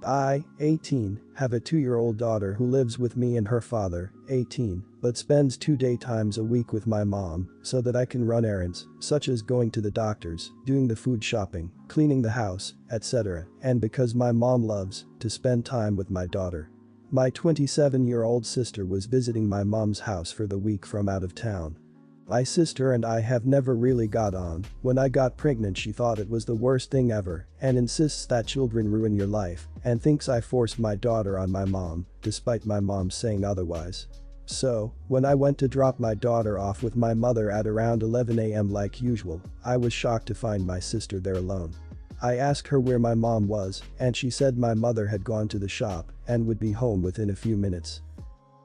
I, 18, have a 2-year-old daughter who lives with me and her father, 18, but spends 2 daytimes a week with my mom so that I can run errands, such as going to the doctors, doing the food shopping, cleaning the house, etc., and because my mom loves to spend time with my daughter. My 27-year-old sister was visiting my mom's house for the week from out of town. My sister and I have never really got on. When I got pregnant she thought it was the worst thing ever and insists that children ruin your life and thinks I forced my daughter on my mom, despite my mom saying otherwise. So, when I went to drop my daughter off with my mother at around 11 a.m. like usual, I was shocked to find my sister there alone. I asked her where my mom was and she said my mother had gone to the shop and would be home within a few minutes.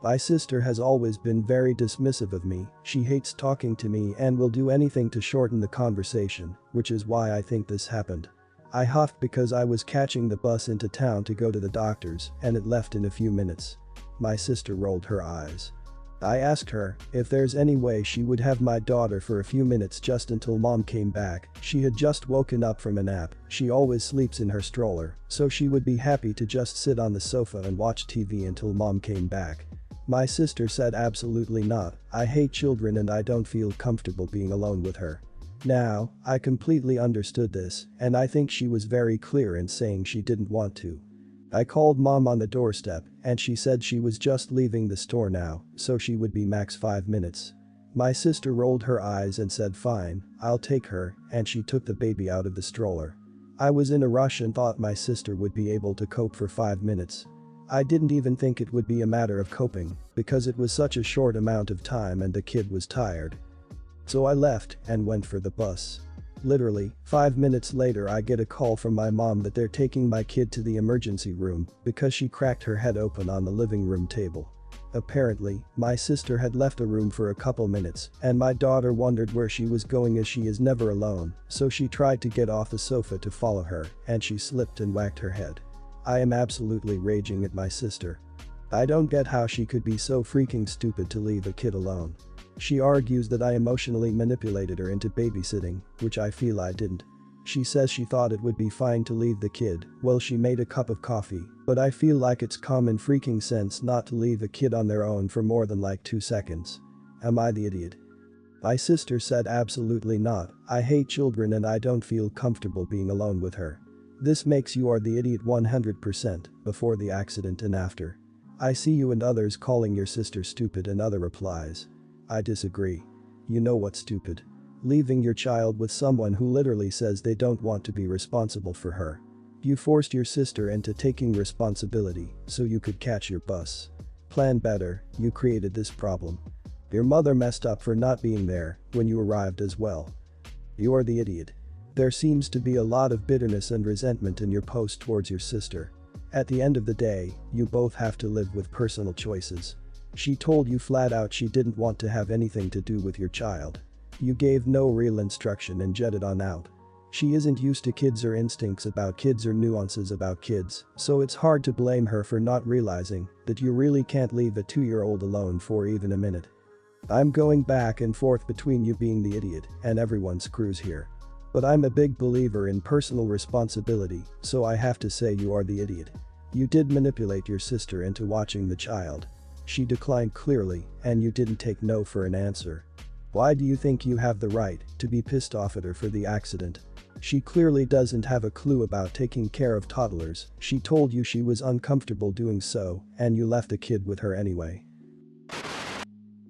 My sister has always been very dismissive of me, she hates talking to me and will do anything to shorten the conversation, which is why I think this happened. I huffed because I was catching the bus into town to go to the doctors and it left in a few minutes. My sister rolled her eyes. I asked her if there's any way she would have my daughter for a few minutes just until mom came back. She had just woken up from a nap, she always sleeps in her stroller, so she would be happy to just sit on the sofa and watch TV until mom came back. My sister said absolutely not, I hate children and I don't feel comfortable being alone with her. Now, I completely understood this, and I think she was very clear in saying she didn't want to. I called mom on the doorstep and she said she was just leaving the store now, so she would be max 5 minutes. My sister rolled her eyes and said fine, I'll take her, and she took the baby out of the stroller. I was in a rush and thought my sister would be able to cope for 5 minutes. I didn't even think it would be a matter of coping, because it was such a short amount of time and the kid was tired. So I left and went for the bus. Literally, 5 minutes later I get a call from my mom that they're taking my kid to the emergency room because she cracked her head open on the living room table. Apparently, my sister had left the room for a couple minutes and my daughter wondered where she was going as she is never alone, so she tried to get off the sofa to follow her and she slipped and whacked her head. I am absolutely raging at my sister. I don't get how she could be so freaking stupid to leave a kid alone. She argues that I emotionally manipulated her into babysitting, which I feel I didn't. She says she thought it would be fine to leave the kid while she made a cup of coffee, but I feel like it's common freaking sense not to leave a kid on their own for more than like 2 seconds. Am I the idiot? My sister said absolutely not, I hate children and I don't feel comfortable being alone with her. This makes you are the idiot 100%, before the accident and after. I see you and others calling your sister stupid and other replies. I disagree. You know what's stupid? Leaving your child with someone who literally says they don't want to be responsible for her. You forced your sister into taking responsibility so you could catch your bus. Plan better, you created this problem. Your mother messed up for not being there when you arrived as well. You are the idiot. There seems to be a lot of bitterness and resentment in your post towards your sister. At the end of the day, you both have to live with personal choices. She told you flat out she didn't want to have anything to do with your child. You gave no real instruction and jetted on out. She isn't used to kids or instincts about kids or nuances about kids, so it's hard to blame her for not realizing that you really can't leave a 2-year-old alone for even a minute. I'm going back and forth between you being the idiot and everyone screws here. But I'm a big believer in personal responsibility, so I have to say you are the idiot. You did manipulate your sister into watching the child. She declined clearly, and you didn't take no for an answer. Why do you think you have the right to be pissed off at her for the accident? She clearly doesn't have a clue about taking care of toddlers, she told you she was uncomfortable doing so, and you left the kid with her anyway.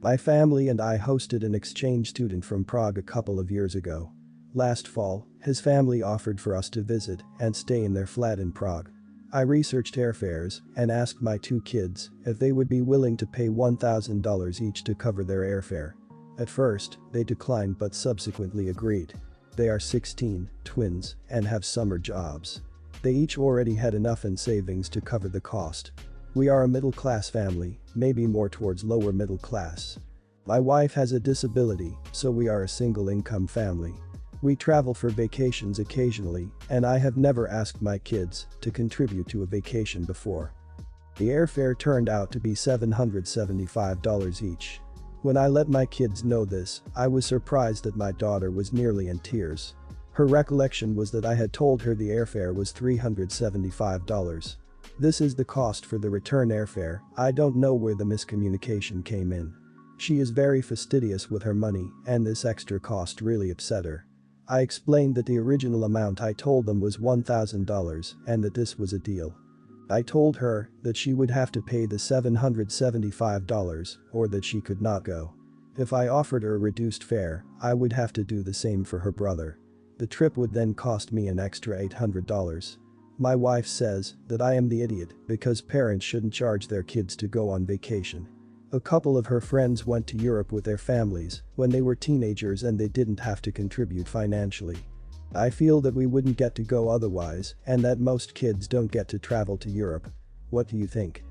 My family and I hosted an exchange student from Prague a couple of years ago. Last fall, his family offered for us to visit and stay in their flat in Prague. I researched airfares and asked my 2 kids if they would be willing to pay $1,000 each to cover their airfare. At first, they declined but subsequently agreed. They are 16, twins, and have summer jobs. They each already had enough in savings to cover the cost. We are a middle-class family, maybe more towards lower middle class. My wife has a disability, so we are a single-income family. We travel for vacations occasionally, and I have never asked my kids to contribute to a vacation before. The airfare turned out to be $775 each. When I let my kids know this, I was surprised that my daughter was nearly in tears. Her recollection was that I had told her the airfare was $375. This is the cost for the return airfare. I don't know where the miscommunication came in. She is very fastidious with her money and this extra cost really upset her. I explained that the original amount I told them was $1,000 and that this was a deal. I told her that she would have to pay the $775 or that she could not go. If I offered her a reduced fare, I would have to do the same for her brother. The trip would then cost me an extra $800. My wife says that I am the idiot because parents shouldn't charge their kids to go on vacation. A couple of her friends went to Europe with their families when they were teenagers and they didn't have to contribute financially. I feel that we wouldn't get to go otherwise and that most kids don't get to travel to Europe. What do you think?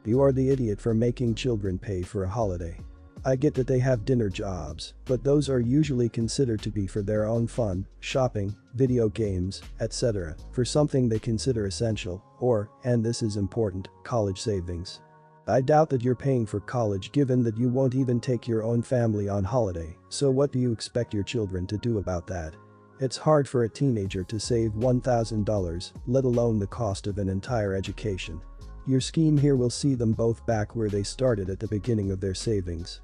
You are the idiot for making children pay for a holiday. I get that they have dinner jobs, but those are usually considered to be for their own fun, shopping, video games, etc., for something they consider essential, or, and this is important, college savings. I doubt that you're paying for college given that you won't even take your own family on holiday, so what do you expect your children to do about that? It's hard for a teenager to save $1,000, let alone the cost of an entire education. Your scheme here will see them both back where they started at the beginning of their savings.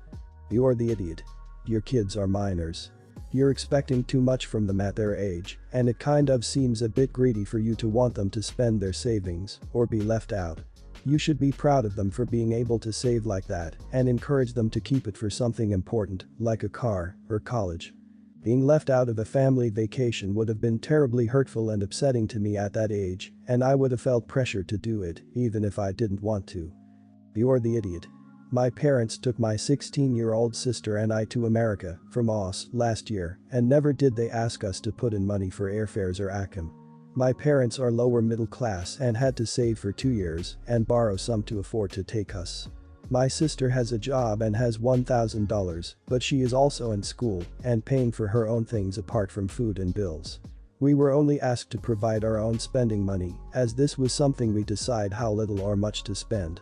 You're the idiot. Your kids are minors. You're expecting too much from them at their age, and it kind of seems a bit greedy for you to want them to spend their savings or be left out. You should be proud of them for being able to save like that and encourage them to keep it for something important, like a car or college. Being left out of a family vacation would have been terribly hurtful and upsetting to me at that age, and I would have felt pressure to do it, even if I didn't want to. You're the idiot. My parents took my 16-year-old sister and I to America from Aus last year, and never did they ask us to put in money for airfares or ACAM. My parents are lower middle class and had to save for 2 years and borrow some to afford to take us. My sister has a job and has $1,000, but she is also in school and paying for her own things apart from food and bills. We were only asked to provide our own spending money, as this was something we decide how little or much to spend.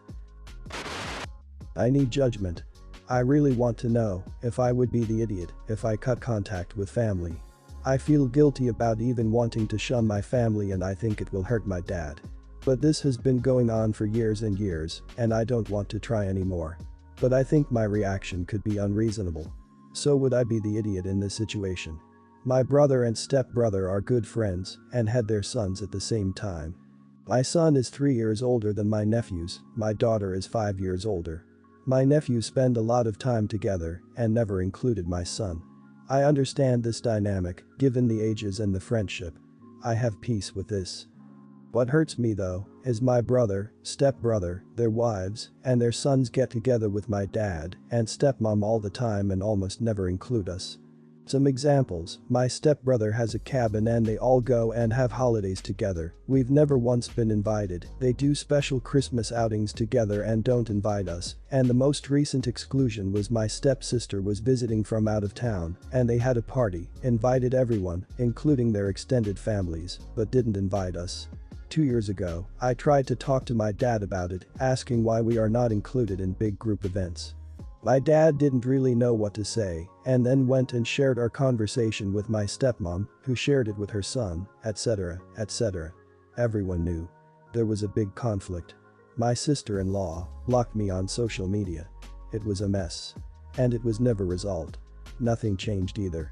I need judgment. I really want to know if I would be the idiot if I cut contact with family. I feel guilty about even wanting to shun my family and I think it will hurt my dad. But this has been going on for years and years, and I don't want to try anymore. But I think my reaction could be unreasonable. So would I be the idiot in this situation? My brother and stepbrother are good friends and had their sons at the same time. My son is 3 years older than my nephews, my daughter is 5 years older. My nephews spend a lot of time together and never included my son. I understand this dynamic, given the ages and the friendship. I have peace with this. What hurts me though, is my brother, stepbrother, their wives, and their sons get together with my dad and stepmom all the time and almost never include us. Some examples, my stepbrother has a cabin and they all go and have holidays together. We've never once been invited. They do special Christmas outings together and don't invite us. And the most recent exclusion was my stepsister was visiting from out of town and they had a party, invited everyone, including their extended families, but didn't invite us. 2 years ago, I tried to talk to my dad about it, asking why we are not included in big group events. My dad didn't really know what to say and then went and shared our conversation with my stepmom, who shared it with her son, etc., etc. Everyone knew. There was a big conflict. My sister-in-law blocked me on social media. It was a mess. And it was never resolved. Nothing changed either.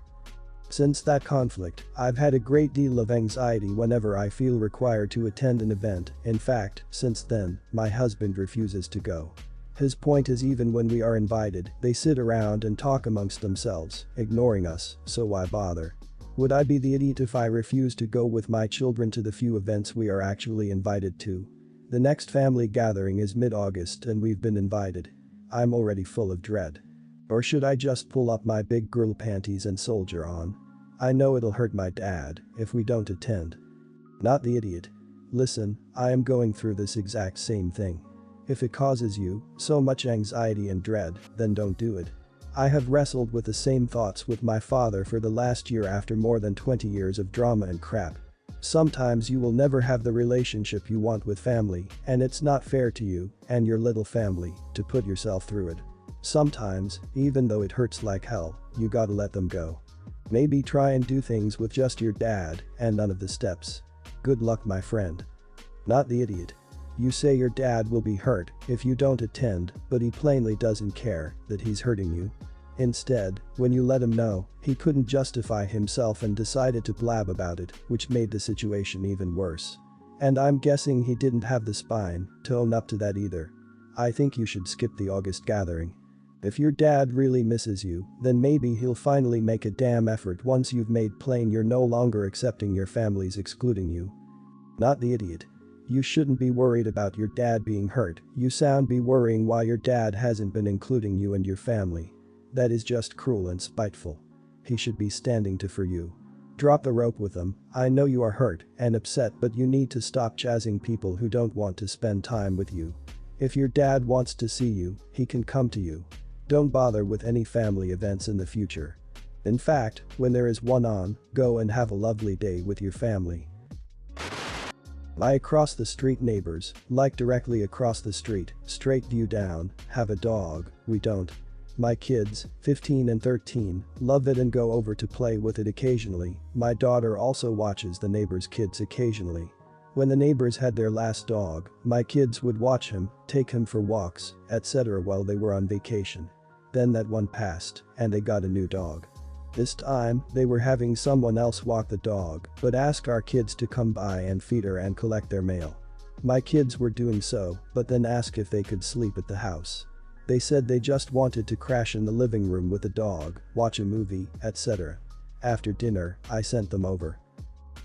Since that conflict, I've had a great deal of anxiety whenever I feel required to attend an event. In fact, since then, my husband refuses to go. His point is even when we are invited, they sit around and talk amongst themselves, ignoring us, so why bother? Would I be the idiot if I refuse to go with my children to the few events we are actually invited to? The next family gathering is mid-August and we've been invited. I'm already full of dread. Or should I just pull up my big girl panties and soldier on? I know it'll hurt my dad if we don't attend. Not the idiot. Listen, I am going through this exact same thing. If it causes you so much anxiety and dread, then don't do it. I have wrestled with the same thoughts with my father for the last year after more than 20 years of drama and crap. Sometimes you will never have the relationship you want with family, and it's not fair to you and your little family to put yourself through it. Sometimes, even though it hurts like hell, you gotta let them go. Maybe try and do things with just your dad and none of the steps. Good luck, my friend. Not the idiot. You say your dad will be hurt if you don't attend, but he plainly doesn't care that he's hurting you. Instead, when you let him know, he couldn't justify himself and decided to blab about it, which made the situation even worse. And I'm guessing he didn't have the spine to own up to that either. I think you should skip the August gathering. If your dad really misses you, then maybe he'll finally make a damn effort once you've made plain you're no longer accepting your family's excluding you. Not the idiot. You shouldn't be worried about your dad being hurt, you sound be worrying why your dad hasn't been including you and your family. That is just cruel and spiteful. He should be standing to for you. Drop the rope with him. I know you are hurt and upset, but you need to stop chasing people who don't want to spend time with you. If your dad wants to see you, he can come to you. Don't bother with any family events in the future. In fact, when there is one on, go and have a lovely day with your family. My across the street neighbors, like directly across the street, straight view down, have a dog, we don't. My kids, 15 and 13, love it and go over to play with it occasionally. My daughter also watches the neighbors' kids occasionally. When the neighbors had their last dog, my kids would watch him, take him for walks, etc. while they were on vacation. Then that one passed, and they got a new dog. This time, they were having someone else walk the dog, but asked our kids to come by and feed her and collect their mail. My kids were doing so, but then asked if they could sleep at the house. They said they just wanted to crash in the living room with the dog, watch a movie, etc. After dinner, I sent them over.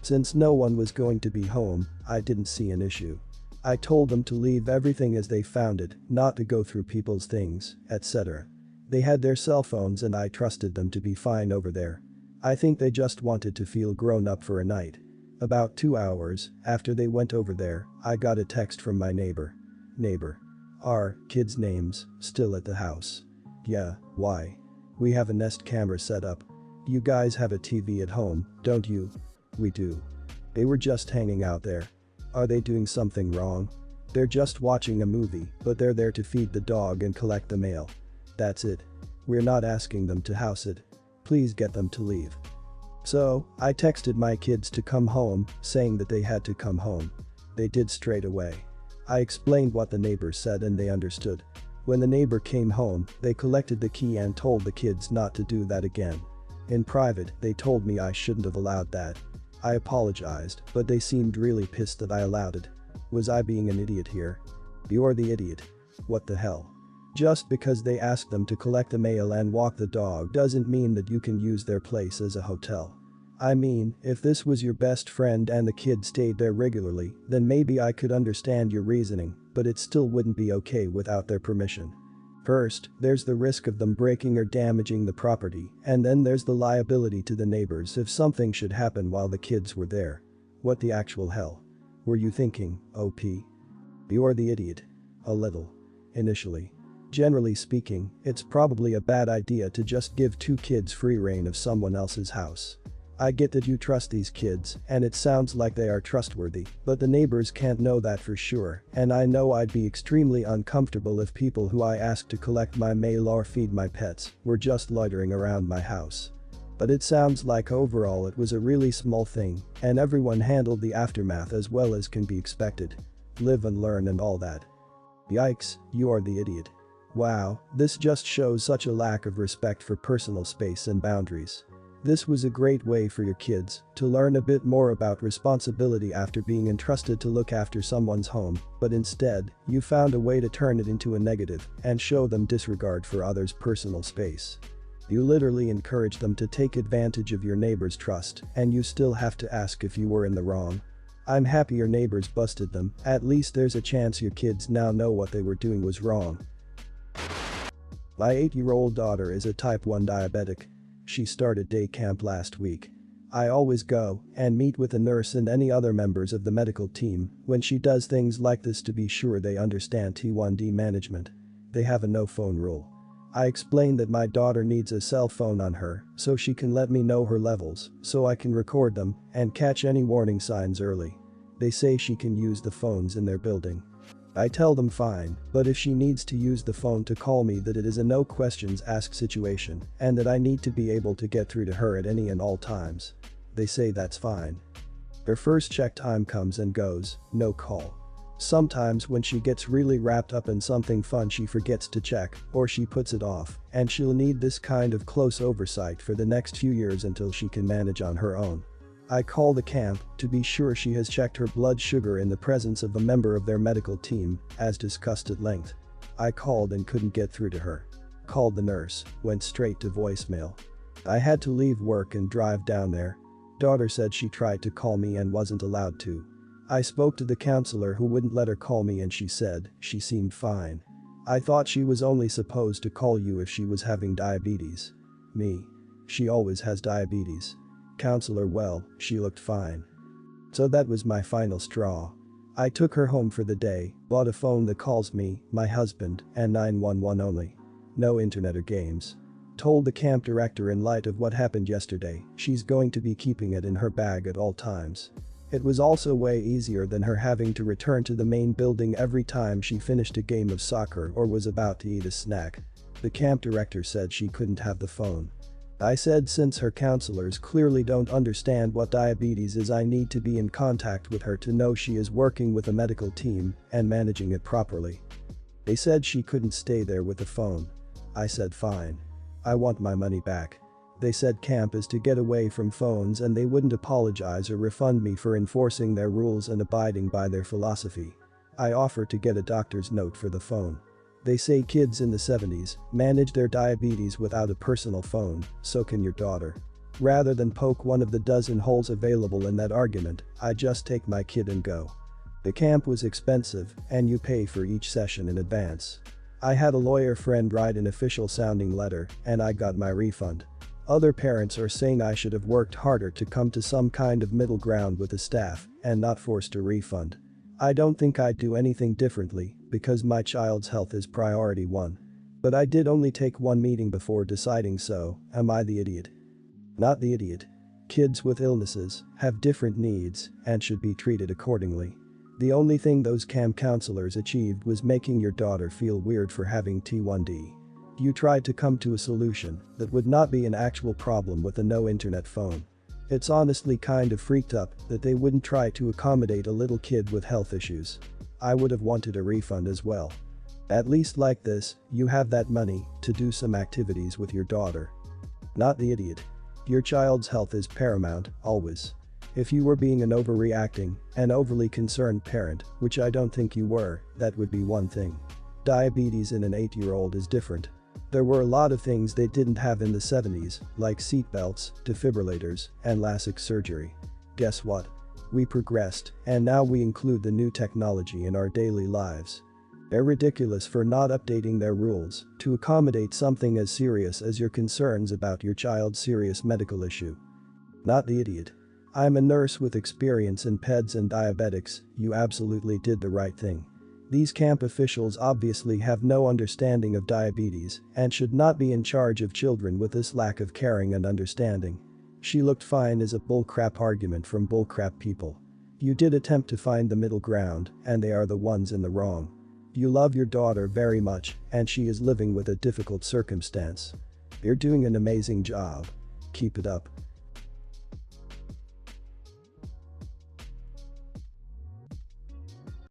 Since no one was going to be home, I didn't see an issue. I told them to leave everything as they found it, not to go through people's things, etc. They had their cell phones and I trusted them to be fine over there. I think they just wanted to feel grown up for a night. About 2 hours after they went over there, I got a text from my neighbor. Our kids' names still at the house. Yeah, why? We have a Nest camera set up. You guys have a TV at home, don't you? We do. They were just hanging out there. Are they doing something wrong? They're just watching a movie, but they're there to feed the dog and collect the mail. That's it. We're not asking them to house it. Please get them to leave. So, I texted my kids to come home, saying that they had to come home. They did straight away. I explained what the neighbor said and they understood. When the neighbor came home, they collected the key and told the kids not to do that again. In private, they told me I shouldn't have allowed that. I apologized, but they seemed really pissed that I allowed it. Was I being an idiot here? You're the idiot. What the hell? Just because they asked them to collect the mail and walk the dog doesn't mean that you can use their place as a hotel. I mean, if this was your best friend and the kid stayed there regularly, then maybe I could understand your reasoning, but it still wouldn't be okay without their permission. First, there's the risk of them breaking or damaging the property, and then there's the liability to the neighbors if something should happen while the kids were there. What the actual hell? Were you thinking, OP? You're the idiot. A little. Initially. Generally speaking, it's probably a bad idea to just give 2 kids free reign of someone else's house. I get that you trust these kids, and it sounds like they are trustworthy, but the neighbors can't know that for sure, and I know I'd be extremely uncomfortable if people who I ask to collect my mail or feed my pets were just loitering around my house. But it sounds like overall it was a really small thing, and everyone handled the aftermath as well as can be expected. Live and learn and all that. Yikes, you are the idiot. Wow, this just shows such a lack of respect for personal space and boundaries. This was a great way for your kids to learn a bit more about responsibility after being entrusted to look after someone's home, but instead, you found a way to turn it into a negative and show them disregard for others' personal space. You literally encourage them to take advantage of your neighbor's trust, and you still have to ask if you were in the wrong. I'm happy your neighbors busted them, at least there's a chance your kids now know what they were doing was wrong. My 8-year-old daughter is a type 1 diabetic. She started day camp last week. I always go and meet with a nurse and any other members of the medical team when she does things like this to be sure they understand T1D management. They have a no phone rule. I explained that my daughter needs a cell phone on her so she can let me know her levels so I can record them and catch any warning signs early. They say she can use the phones in their building. I tell them fine, but if she needs to use the phone to call me that it is a no questions asked situation and that I need to be able to get through to her at any and all times. They say that's fine. Their first check time comes and goes, no call. Sometimes when she gets really wrapped up in something fun she forgets to check, or she puts it off, and she'll need this kind of close oversight for the next few years until she can manage on her own. I call the camp to be sure she has checked her blood sugar in the presence of a member of their medical team, as discussed at length. I called and couldn't get through to her. Called the nurse, went straight to voicemail. I had to leave work and drive down there. Daughter said she tried to call me and wasn't allowed to. I spoke to the counselor who wouldn't let her call me and she said she seemed fine. I thought she was only supposed to call you if she was having diabetes. Me. She always has diabetes. Counselor, well, she looked fine. So that was my final straw. I took her home for the day, bought a phone that calls me, my husband, and 911 only. No internet or games. Told the camp director in light of what happened yesterday, she's going to be keeping it in her bag at all times. It was also way easier than her having to return to the main building every time she finished a game of soccer or was about to eat a snack. The camp director said she couldn't have the phone. I said since her counselors clearly don't understand what diabetes is, I need to be in contact with her to know she is working with a medical team and managing it properly. They said she couldn't stay there with the phone. I said fine. I want my money back. They said camp is to get away from phones and they wouldn't apologize or refund me for enforcing their rules and abiding by their philosophy. I offered to get a doctor's note for the phone. They say kids in the 70s manage their diabetes without a personal phone, so can your daughter. Rather than poke one of the dozen holes available in that argument, I just take my kid and go. The camp was expensive and you pay for each session in advance. I had a lawyer friend write an official sounding letter and I got my refund. Other parents are saying I should have worked harder to come to some kind of middle ground with the staff and not forced a refund. I don't think I'd do anything differently because my child's health is priority one. But I did only take one meeting before deciding, so am I the idiot? Not the idiot. Kids with illnesses have different needs and should be treated accordingly. The only thing those camp counselors achieved was making your daughter feel weird for having T1D. You tried to come to a solution that would not be an actual problem with a no internet phone. It's honestly kind of freaked up that they wouldn't try to accommodate a little kid with health issues. I would have wanted a refund as well. At least like this, you have that money to do some activities with your daughter. Not the idiot. Your child's health is paramount, always. If you were being an overreacting and overly concerned parent, which I don't think you were, that would be one thing. Diabetes in an 8-year-old is different. There were a lot of things they didn't have in the 70s, like seatbelts, defibrillators, and LASIK surgery. Guess what? We progressed, and now we include the new technology in our daily lives. They're ridiculous for not updating their rules to accommodate something as serious as your concerns about your child's serious medical issue. Not the idiot. I'm a nurse with experience in peds and diabetics, you absolutely did the right thing. These camp officials obviously have no understanding of diabetes and should not be in charge of children with this lack of caring and understanding. She looked fine is a bullcrap argument from bullcrap people. You did attempt to find the middle ground and they are the ones in the wrong. You love your daughter very much and she is living with a difficult circumstance. You're doing an amazing job. Keep it up.